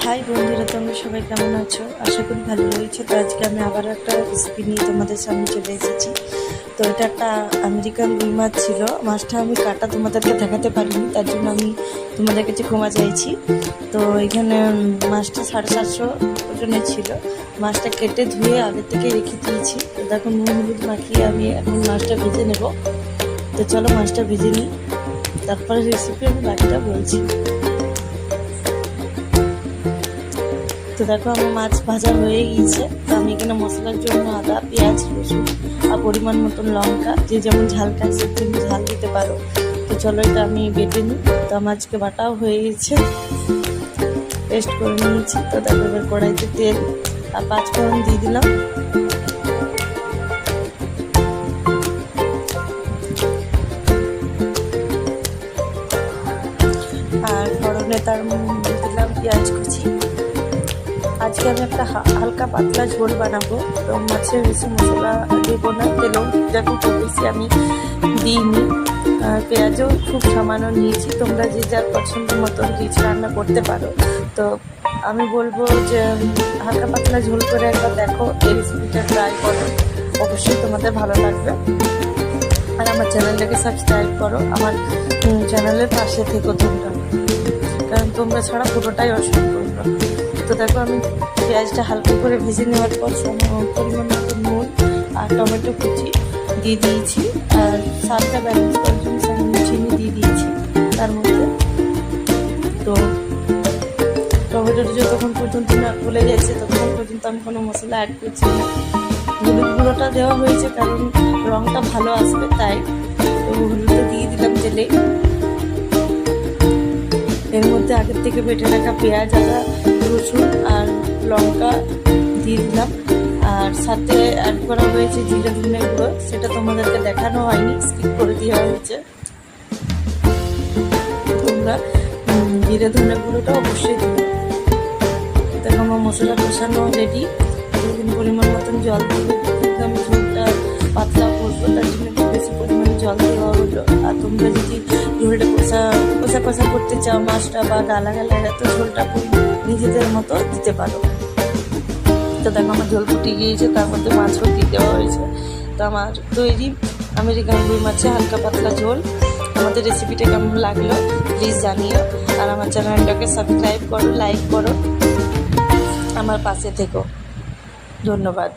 High বন্ধুরা, তোমরা সবাই কেমন আছো? আশা করি ভালো রয়েছে। তো আজকে আমি আবার একটা রেসিপি নিয়ে তোমাদের সামনে চলে এসেছি। তো এটা একটা আমেরিকান রুই মাছ ছিল। মাছটা আমি কাটা তোমাদেরকে দেখাতে পারিনি, তার জন্য আমি তোমাদের কাছে ক্ষমা চাইছি। তো এখানে মাছটা 750 ওজনের ছিল। মাছটা কেটে ধুয়ে আগের থেকে রেখে দিয়েছি। তো দেখো নুন হলুদ মাখিয়ে আমি এখন মাছটা ভেজে নেব। তো চলো মাছটা ভেজে নিই, তারপরে রেসিপি আমি বাকিটা বলছি। তো দেখো আমার মাছ ভাজা হয়ে গিয়েছে। তো আমি এখানে মশলার জন্য আদা, পেঁয়াজ, রসুন আর পরিমাণ মতন লঙ্কা, যে যেমন ঝাল খায় সে তেমন ঝাল দিতে পারো। তো চলো এটা আমি বেটে নিই। তো আমার আজকে বাটাও হয়ে গেছে, পেস্ট করে নিয়েছি। তো দেখো এবার কড়াইতে তেল আর 5 ফোড়ন দিয়ে দিলাম। আর ফোড়নে তার দিয়ে দিলাম পেঁয়াজ কুচি। আজকে আমি একটা হালকা পাতলা ঝোল বানাবো। তো মাছের বেশি মশলা দেবো না, তেলও দেখো খুব বেশি আমি দিইনি। পেঁয়াজও খুব সামান্য নিয়েছি। তোমরা যে যার পছন্দ মতন রিচ রান্না করতে পারো। তো আমি বলবো যে হালকা পাতলা ঝোল করে একবার দেখো, এই রেসিপিটা ট্রাই করো, অবশ্যই তোমাদের ভালো লাগবে। আর আমার চ্যানেলটাকে সাবস্ক্রাইব করো, আমার চ্যানেলের পাশে থেকো তোমরা, কারণ তোমরা ছাড়া পুরোটাই অসম্পূর্ণ। তো দেখো আমি পেঁয়াজটা হালকা করে ভেজে নেওয়ার পর পরিমাণ মতো নুন আর টমেটো কুচি দিয়ে দিয়েছি। আর স্বাদটা ব্যালেন্স করার জন্য সামান্য চিনি দিয়ে দিয়েছি তার মধ্যে। তো টমেটোটা যতক্ষণ পর্যন্ত না গলে যাচ্ছে ততক্ষণ পর্যন্ত আমি কোনো মশলা অ্যাড করছি না। হলুদ গুঁড়োটা দেওয়া হয়েছে কারণ রঙটা ভালো আসবে তাই। তো হলুদটা দিয়ে দিলাম তেলে। এর মধ্যে আগের থেকে বেটে রাখা পেঁয়াজ, আদা, রসুন আর লঙ্কা দিয়ে দিলাম। আর সাথে অ্যাড করা হয়েছে জিরে ধনে গুঁড়ো, সেটা তোমাদেরকে দেখানো হয়নি, স্কিপ করে দেওয়া হয়েছে। তোমরা জিরে ধনে গুঁড়োটা অবশ্যই দেবে। দেখো আমার মশলা কষানো রেডি। পরিমাণ মতন জল দিয়ে কিন্তু আমি ঝোলটা পাতলা করবো, তার জন্য একটু বেশি পরিমাণে জল দেওয়া হলো। আর তোমরা যদি ঝোলটা কষা করতে চাও, মাছটা বা গালা তো ঝোলটা নিজেদের মতো দিতে পারো। তো দেখো আমার ঝোল ফুটিয়ে গিয়েছে, তার মধ্যে মাছও দিয়ে দেওয়া হয়েছে। তো আমার তৈরি আমেরিকান রুই মাছের হালকা পাতলা ঝোল। আমাদের রেসিপিটা কেমন লাগলো প্লিজ জানিও। আর আমার চ্যানেলটাকে সাবস্ক্রাইব করো, লাইক করো, আমার পাশে থেকো। ধন্যবাদ।